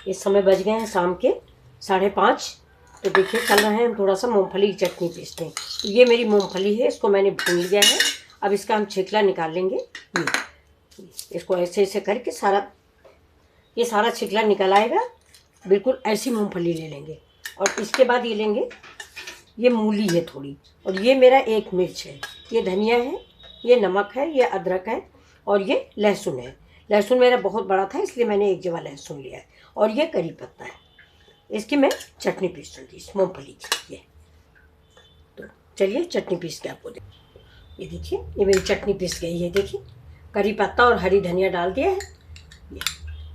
इस समय बज गए हैं शाम के 5:30। तो देखिए चल रहे हैं हम थोड़ा सा मूंगफली की चटनी पीसते हैं। तो ये मेरी मूंगफली है, इसको मैंने भून लिया है। अब इसका हम छिलका निकाल लेंगे। इसको ऐसे ऐसे करके ये सारा छिलका निकल आएगा। बिल्कुल ऐसी मूंगफली ले लेंगे। और इसके बाद ये लेंगे, ये मूली है थोड़ी, और ये मेरा 1 मिर्च है, ये धनिया है, ये नमक है, ये अदरक है, और ये लहसुन है। लहसुन मेरा बहुत बड़ा था इसलिए मैंने 1 जवा लहसुन लिया है, और ये करी पत्ता है। इसकी मैं चटनी पीस दूँगी इस मूँगफली की। ये तो चलिए चटनी पीस के आपको ये देखिए, ये मेरी चटनी पीस गई है। देखिए करी पत्ता और हरी धनिया डाल दिया है ये।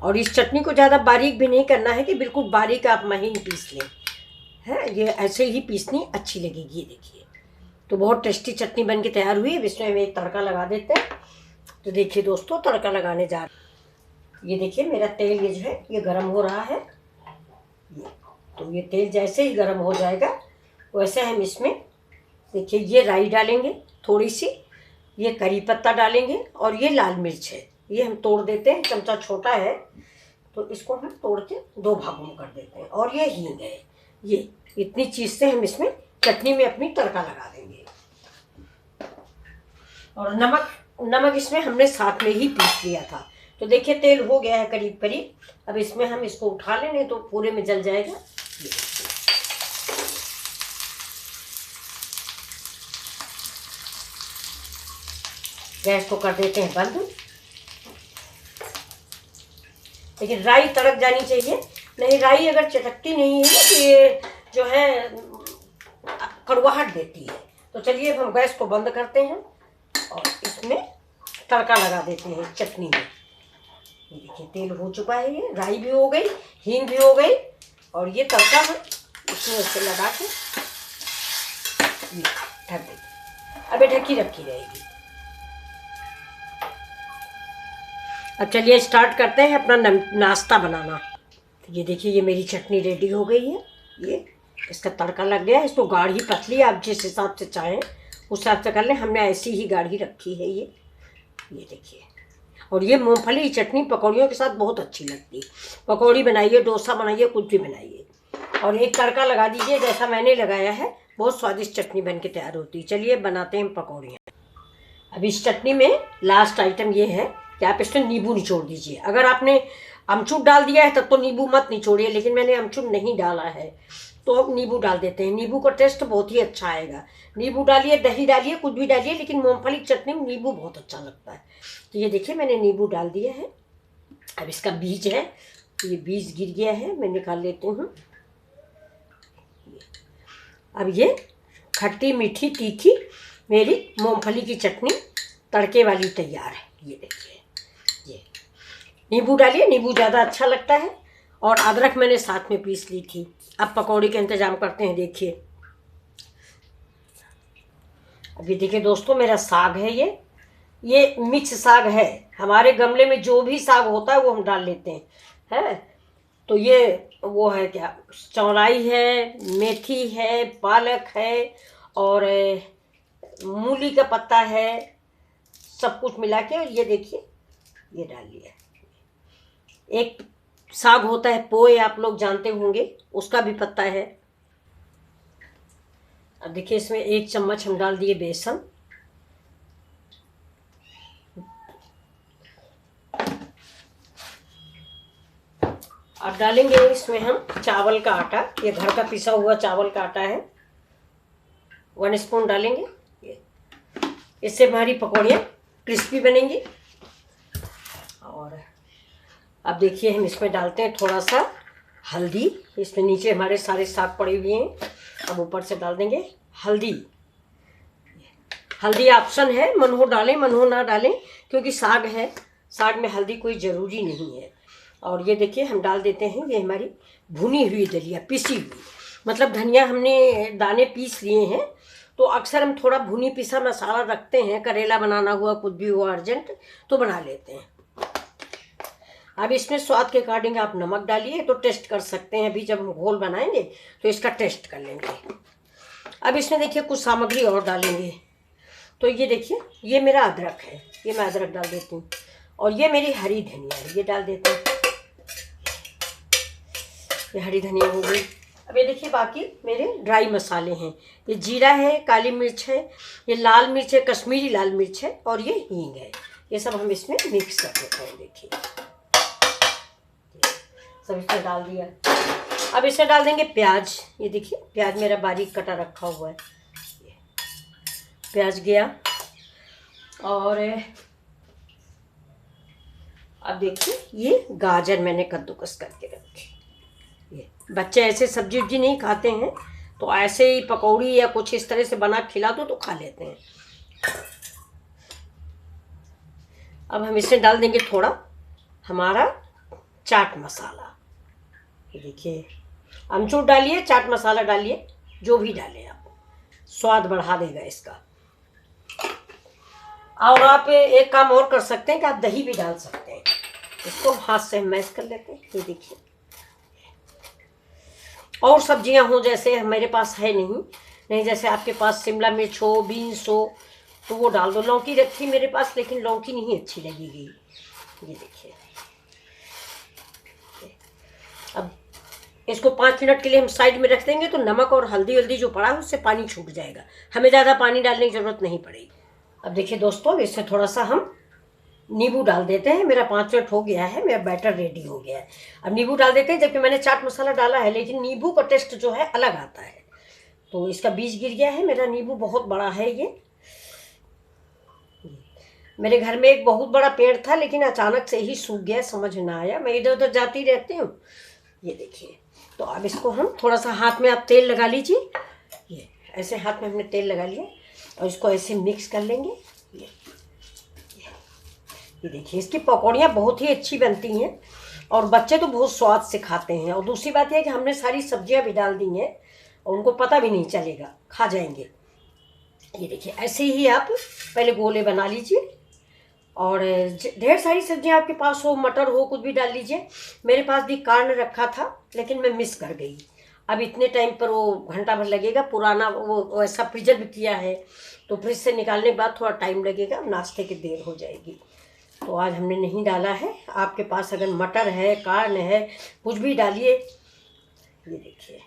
और इस चटनी को ज़्यादा बारीक भी नहीं करना है कि बिल्कुल बारीक आप महीन पीस लें, है ये ऐसे ही पीसनी अच्छी लगेगी। ये देखिए, तो बहुत टेस्टी चटनी बन के तैयार हुई है। अब इसमें हम एक तड़का लगा देते हैं। तो देखिए दोस्तों, तड़का लगाने जा रहे। ये देखिए मेरा तेल ये जो है ये गर्म हो रहा है। तो ये तेल जैसे ही गर्म हो जाएगा वैसे हम इसमें देखिए ये राई डालेंगे थोड़ी सी, ये करी पत्ता डालेंगे, और ये लाल मिर्च है, ये हम तोड़ देते हैं। चमचा छोटा है तो इसको हम तोड़ के 2 भागों में कर देते हैं। और ये हींग है। ये इतनी चीज़ से हम इसमें चटनी में अपनी तड़का लगा देंगे। और नमक इसमें हमने साथ में ही पीस लिया था। तो देखिए तेल हो गया है करीब करीब। अब इसमें हम इसको उठा लें, नहीं तो पूरे में जल जाएगा। गैस को कर देते हैं बंद। लेकिन राई तड़क जानी चाहिए, नहीं राई अगर चटकती नहीं है तो ये जो है कड़वाहट देती है। तो चलिए अब हम गैस को बंद करते हैं और इसमें तड़का लगा देते हैं चटनी में। ये देखिए तेल हो चुका है, ये राई भी हो गई, हींग भी हो गई, और ये तड़का हम इसमें उससे लगा के ढक देंगे। अब ये ढकी रखी रहेगी। अब चलिए स्टार्ट करते हैं अपना नाश्ता बनाना। तो ये देखिए ये मेरी चटनी रेडी हो गई है। ये इसका तड़का लग गया है। इसको गाढ़ी पतली आप जिस हिसाब से चाहें उस हिसाब से कर लें। हमने ऐसी ही गाढ़ी रखी है ये देखिए। और ये मूंगफली की चटनी पकौड़ियों के साथ बहुत अच्छी लगती है। पकौड़ी बनाइए, डोसा बनाइए, कुछ भी बनाइए, और एक तड़का लगा दीजिए जैसा मैंने लगाया है। बहुत स्वादिष्ट चटनी बन के तैयार होती है। चलिए बनाते हैं पकौड़ियाँ। अब इस चटनी में लास्ट आइटम ये है कि आप इसमें नींबू निचोड़ दीजिए। अगर आपने अमचूर डाल दिया है तब तो नींबू मत निचोड़िए, लेकिन मैंने अमचूर नहीं डाला है तो अब नींबू डाल देते हैं। नींबू का टेस्ट बहुत ही अच्छा आएगा। नींबू डालिए, दही डालिए, कुछ भी डालिए, लेकिन मूंगफली की चटनी में नींबू बहुत अच्छा लगता है। तो ये देखिए मैंने नींबू डाल दिया है। अब इसका बीज है, ये बीज गिर गया है, मैं निकाल लेती हूँ। अब ये खट्टी मीठी तीखी मेरी मूंगफली की चटनी तड़के वाली तैयार है। ये देखिए, ये नींबू डालिए, नींबू ज़्यादा अच्छा लगता है। और अदरक मैंने साथ में पीस ली थी। अब पकौड़ी का इंतज़ाम करते हैं। देखिए अभी देखिए दोस्तों, मेरा साग है ये मिक्स साग है। हमारे गमले में जो भी साग होता है वो हम डाल लेते हैं। तो ये वो है क्या, चौलाई है, मेथी है, पालक है, और मूली का पत्ता है, सब कुछ मिला के ये देखिए ये डाल लिया। एक साग होता है पोए, आप लोग जानते होंगे, उसका भी पत्ता है। अब देखिए इसमें 1 चम्मच हम डाल दिए बेसन। अब डालेंगे इसमें हम चावल का आटा। ये घर का पिसा हुआ चावल का आटा है, 1 स्पून डालेंगे। इससे हमारी पकौड़ियाँ क्रिस्पी बनेंगी। और अब देखिए हम इसमें डालते हैं थोड़ा सा हल्दी। इसमें नीचे हमारे सारे साग पड़े हुए हैं, अब ऊपर से डाल देंगे हल्दी। हल्दी ऑप्शन है, मन हो डालें मन हो ना डालें, क्योंकि साग है, साग में हल्दी कोई ज़रूरी नहीं है। और ये देखिए हम डाल देते हैं ये हमारी भुनी हुई दलिया, पिसी हुई, मतलब धनिया हमने दाने पीस लिए हैं। तो अक्सर हम थोड़ा भुनी पिसा मसाला रखते हैं, करेला बनाना हुआ, कुछ भी हुआ अर्जेंट तो बना लेते हैं। अब इसमें स्वाद के अकॉर्डिंग आप नमक डालिए, तो टेस्ट कर सकते हैं। अभी जब हम घोल बनाएंगे तो इसका टेस्ट कर लेंगे। अब इसमें देखिए कुछ सामग्री और डालेंगे। तो ये देखिए ये मेरा अदरक है, ये मैं अदरक डाल देती हूँ। और ये मेरी हरी धनिया है, ये डाल देते हैं। ये हरी धनिया हो गई। अब ये देखिए बाकी मेरे ड्राई मसाले हैं। ये जीरा है, काली मिर्च है, ये लाल मिर्च है, कश्मीरी लाल मिर्च है, और ये हींग है। ये सब हम इसमें मिक्स कर देते हैं। देखिए सब इसमें डाल दिया। अब इसमें डाल देंगे प्याज। ये देखिए प्याज मेरा बारीक कटा रखा हुआ है। प्याज गया। और अब देखिए ये गाजर मैंने कद्दूकस करके रखी। ये बच्चे ऐसे सब्जी उब्जी नहीं खाते हैं, तो ऐसे ही पकौड़ी या कुछ इस तरह से बना खिला दो तो खा लेते हैं। अब हम इसमें डाल देंगे थोड़ा हमारा चाट मसाला। ये देखिए अमचूर डालिए, चाट मसाला डालिए, जो भी डालें आप, स्वाद बढ़ा देगा इसका। और आप एक काम और कर सकते हैं कि आप दही भी डाल सकते हैं। इसको हाथ से मैश कर लेते हैं। ये देखिए और सब्जियां हो जैसे मेरे पास है नहीं जैसे आपके पास शिमला मिर्च हो, बीन्स हो, तो वो डाल दो। लौकी रखी मेरे पास, लेकिन लौकी नहीं अच्छी लगेगी। ये देखिए अब इसको 5 मिनट के लिए हम साइड में रख देंगे, तो नमक और हल्दी वल्दी जो पड़ा है उससे पानी छूट जाएगा। हमें ज़्यादा पानी डालने की ज़रूरत नहीं पड़ेगी। अब देखिए दोस्तों, इससे थोड़ा सा हम नींबू डाल देते हैं। मेरा 5 मिनट हो गया है, मेरा बैटर रेडी हो गया है। अब नींबू डाल देते हैं, जबकि मैंने चाट मसाला डाला है, लेकिन नींबू का टेस्ट जो है अलग आता है। तो इसका बीज गिर गया है। मेरा नींबू बहुत बड़ा है। ये मेरे घर में एक बहुत बड़ा पेड़ था, लेकिन अचानक से ही सूख गया, समझ ना आया। मैं इधर उधर जाती रहती हूँ। ये देखिए, तो अब इसको हम थोड़ा सा हाथ में आप तेल लगा लीजिए। ये ऐसे हाथ में हमने तेल लगा लिया और इसको ऐसे मिक्स कर लेंगे। ये देखिए इसकी पकौड़ियाँ बहुत ही अच्छी बनती हैं और बच्चे तो बहुत स्वाद से खाते हैं। और दूसरी बात यह है कि हमने सारी सब्जियां भी डाल दी हैं और उनको पता भी नहीं चलेगा, खा जाएंगे। ये देखिए ऐसे ही आप पहले गोले बना लीजिए और ढेर सारी सब्जियां आपके पास हो, मटर हो, कुछ भी डाल लीजिए। मेरे पास भी कार्न रखा था, लेकिन मैं मिस कर गई। अब इतने टाइम पर वो घंटा भर लगेगा, पुराना वो ऐसा प्रिजर्व किया है, तो फ्रिज से निकालने के बाद थोड़ा टाइम लगेगा, नाश्ते की देर हो जाएगी। तो आज हमने नहीं डाला है। आपके पास अगर मटर है, कार्न है, कुछ भी डालिए। ये देखिए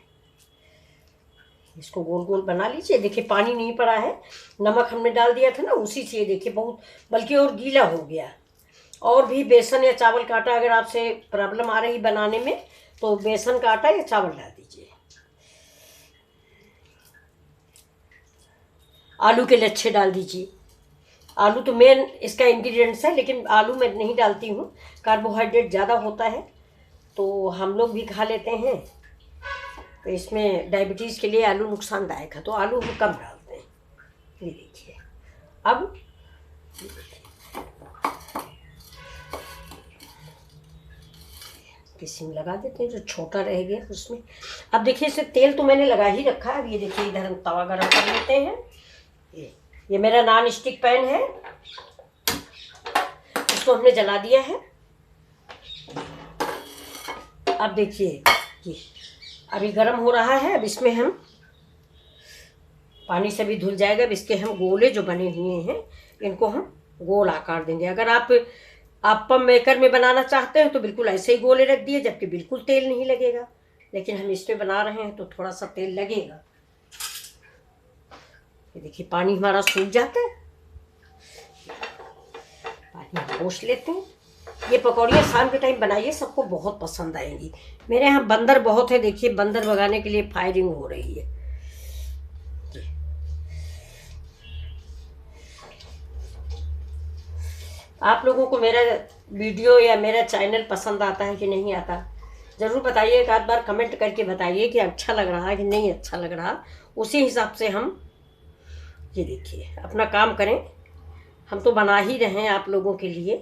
इसको गोल गोल बना लीजिए। देखिए पानी नहीं पड़ा है, नमक हमने डाल दिया था ना, उसी से। ये देखिए बहुत बल्कि और गीला हो गया। और भी बेसन या चावल का आटा, अगर आपसे प्रॉब्लम आ रही बनाने में, तो बेसन का आटा या चावल डाल दीजिए। आलू के लच्छे डाल दीजिए। आलू तो मेन इसका इंग्रेडिएंट्स है, लेकिन आलू मैं नहीं डालती हूँ, कार्बोहाइड्रेट ज़्यादा होता है, तो हम लोग भी खा लेते हैं। तो इसमें डायबिटीज़ के लिए आलू नुकसानदायक है, तो आलू हम कम डालते हैं। ये देखिए अब किसी में लगा देते हैं जो छोटा रह गया उसमें। अब देखिए इसे तेल तो मैंने लगा ही रखा है। अब ये देखिए इधर हम तवा गरम कर लेते हैं। ये मेरा नॉन स्टिक पैन है, इसको हमने जला दिया है। अब देखिए ये अभी गर्म हो रहा है। अब इसमें हम पानी से भी धुल जाएगा। अब इसके हम गोले जो बने हुए हैं, इनको हम गोल आकार देंगे। अगर आप अप्पम मेकर में बनाना चाहते हैं तो बिल्कुल ऐसे ही गोले रख दिए, जबकि बिल्कुल तेल नहीं लगेगा। लेकिन हम इसमें बना रहे हैं तो थोड़ा सा तेल लगेगा। ये देखिए पानी हमारा सूख जाता है, पानी पोंछ लेते हैं। ये पकौड़ियाँ शाम के टाइम बनाइए, सबको बहुत पसंद आएंगी। मेरे यहाँ बंदर बहुत है, देखिए बंदर भगाने के लिए फायरिंग हो रही है। आप लोगों को मेरा वीडियो या मेरा चैनल पसंद आता है कि नहीं आता, ज़रूर बताइए। एक आध बार कमेंट करके बताइए कि अच्छा लग रहा है कि नहीं अच्छा लग रहा। उसी हिसाब से हम ये देखिए अपना काम करें। हम तो बना ही रहे हैं आप लोगों के लिए।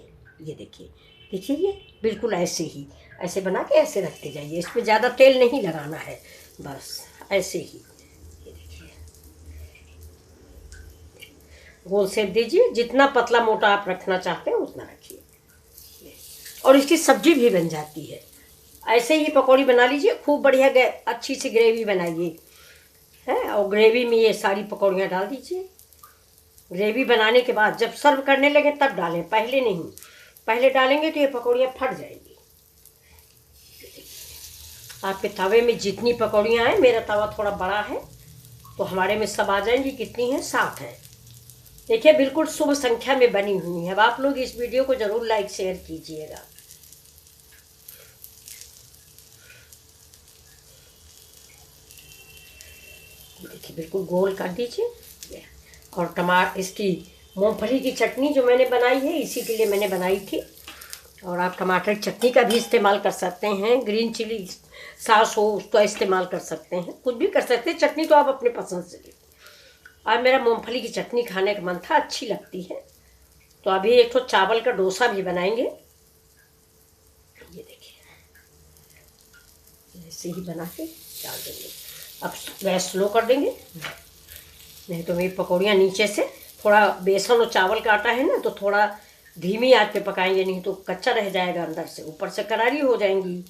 ये देखिए देखिए ये बिल्कुल ऐसे ही ऐसे बना के ऐसे रखते जाइए। इसमें ज़्यादा तेल नहीं लगाना है, बस ऐसे ही। ये देखिए गोल शेप दीजिए। जितना पतला मोटा आप रखना चाहते हैं उतना रखिए, और इसकी सब्जी भी बन जाती है। ऐसे ही पकौड़ी बना लीजिए, खूब बढ़िया अच्छी सी ग्रेवी बनाइए है, और ग्रेवी में ये सारी पकौड़ियाँ डाल दीजिए। ग्रेवी बनाने के बाद जब सर्व करने लगे तब डालें, पहले नहीं। पहले डालेंगे तो ये पकौड़ियाँ फट जाएंगी। आपके तवे में जितनी पकौड़ियाँ हैं, मेरा तवा थोड़ा बड़ा है तो हमारे में सब आ जाएंगी। कितनी हैं? 7 हैं। देखिए बिल्कुल शुभ संख्या में बनी हुई है। अब आप लोग इस वीडियो को ज़रूर लाइक शेयर कीजिएगा। देखिए बिल्कुल गोल कर दीजिए। और इसकी मूंगफली की चटनी जो मैंने बनाई है, इसी के लिए मैंने बनाई थी। और आप टमाटर की चटनी का भी इस्तेमाल कर सकते हैं, ग्रीन चिली सॉस हो उसका इस्तेमाल कर सकते हैं, कुछ भी कर सकते हैं। चटनी तो आप अपने पसंद से लीजिए। आज मेरा मूंगफली की चटनी खाने का मन था, अच्छी लगती है। तो अभी एक तो चावल का डोसा भी बनाएंगे। ये देखिए ऐसे ही बना के डाल देंगे। अब गैस स्लो कर देंगे, नहीं तो मेरी पकौड़ियाँ नीचे से थोड़ा बेसन और चावल का आटा है ना, तो थोड़ा धीमी आंच पे पकाएंगे, नहीं तो कच्चा रह जाएगा अंदर से, ऊपर से करारी हो जाएंगी।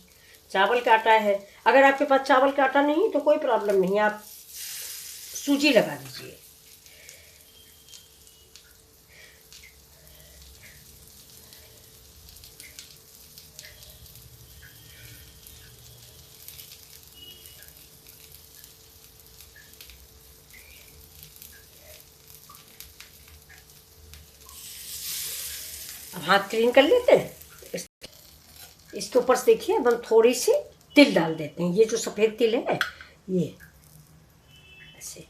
चावल का आटा है, अगर आपके पास चावल का आटा नहीं तो कोई प्रॉब्लम नहीं, आप सूजी लगा दीजिए। अब हाथ क्लीन कर लेते हैं। इसके ऊपर से देखिए अब हम थोड़ी सी तिल डाल देते हैं। ये जो सफ़ेद तिल है ये ऐसे।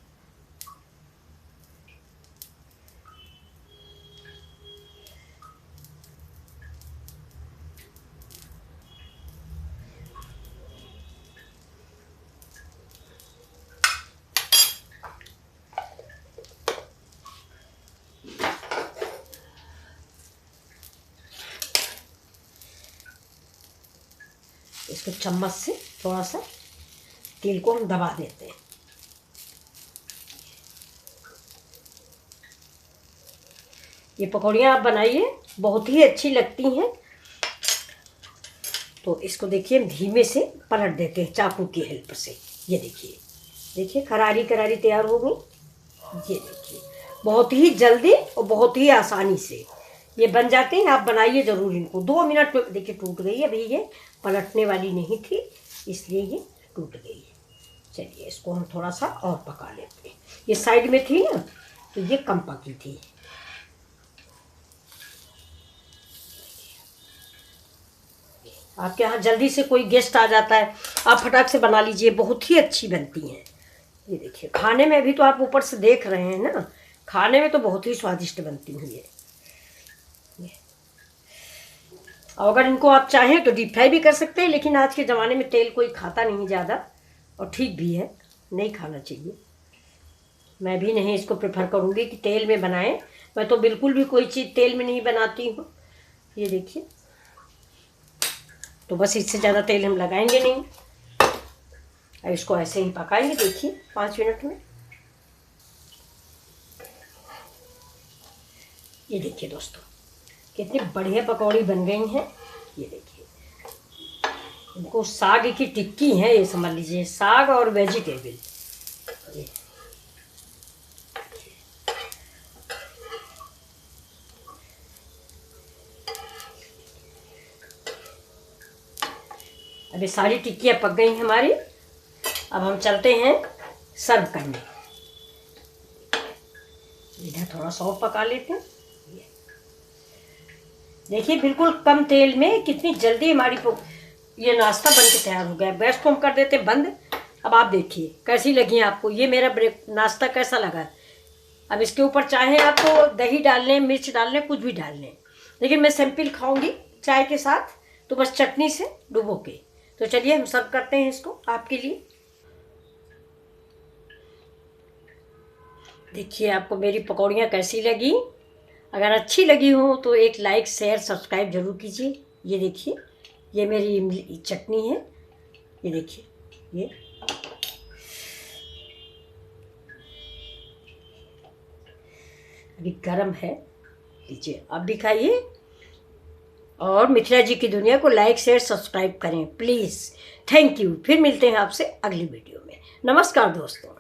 इसको चम्मच से थोड़ा सा तिल को हम दबा देते हैं। ये पकौड़ियाँ आप बनाइए, बहुत ही अच्छी लगती हैं। तो इसको देखिए हम धीमे से पलट देते हैं चाकू की हेल्प से। ये देखिए, देखिए करारी करारी तैयार हो गई। ये देखिए बहुत ही जल्दी और बहुत ही आसानी से ये बन जाते हैं। आप बनाइए ज़रूर इनको। 2 मिनट में देखिए टूट गई। अभी ये पलटने वाली नहीं थी इसलिए ये टूट गई है। चलिए इसको हम थोड़ा सा और पका लेते हैं। ये साइड में थी ना तो ये कम पकी थी। आपके यहाँ जल्दी से कोई गेस्ट आ जाता है, आप फटाक से बना लीजिए, बहुत ही अच्छी बनती हैं। ये देखिए खाने में भी तो आप ऊपर से देख रहे हैं ना, खाने में तो बहुत ही स्वादिष्ट बनती हैं ये। और अगर इनको आप चाहें तो डीप फ्राई भी कर सकते हैं, लेकिन आज के ज़माने में तेल कोई खाता नहीं ज़्यादा, और ठीक भी है, नहीं खाना चाहिए। मैं भी नहीं इसको प्रेफर करूँगी कि तेल में बनाएं। मैं तो बिल्कुल भी कोई चीज़ तेल में नहीं बनाती हूँ। ये देखिए, तो बस इससे ज़्यादा तेल हम लगाएंगे नहीं। अब इसको ऐसे ही पकाएंगे। देखिए 5 मिनट में। ये देखिए दोस्तों कितनी बढ़िया पकौड़ी बन गई हैं। ये देखिए, इनको साग की टिक्की है ये, समझ लीजिए, साग और वेजिटेबल। ये अभी सारी टिक्कियाँ पक गई हमारी। अब हम चलते हैं सर्व करने। इधर थोड़ा सा और पका लेते हैं। देखिए बिल्कुल कम तेल में कितनी जल्दी हमारी ये नाश्ता बन के तैयार हो गया। गैस को हम कर देते हैं बंद। अब आप देखिए कैसी लगी आपको ये मेरा नाश्ता कैसा लगा। अब इसके ऊपर चाहे आप तो दही डाल लें, मिर्च डाल लें, कुछ भी डाल लें, लेकिन मैं सिंपल खाऊंगी चाय के साथ, तो बस चटनी से डुबो के। तो चलिए हम सर्व करते हैं इसको आपके लिए। देखिए आपको मेरी पकौड़ियाँ कैसी लगी। अगर अच्छी लगी हो तो एक लाइक शेयर सब्सक्राइब जरूर कीजिए। ये देखिए ये मेरी इमली चटनी है। ये देखिए ये अभी गरम है, लीजिए आप भी खाइए। और मिथिला जी की दुनिया को लाइक शेयर सब्सक्राइब करें प्लीज़। Thank you. फिर मिलते हैं आपसे अगली वीडियो में। नमस्कार दोस्तों।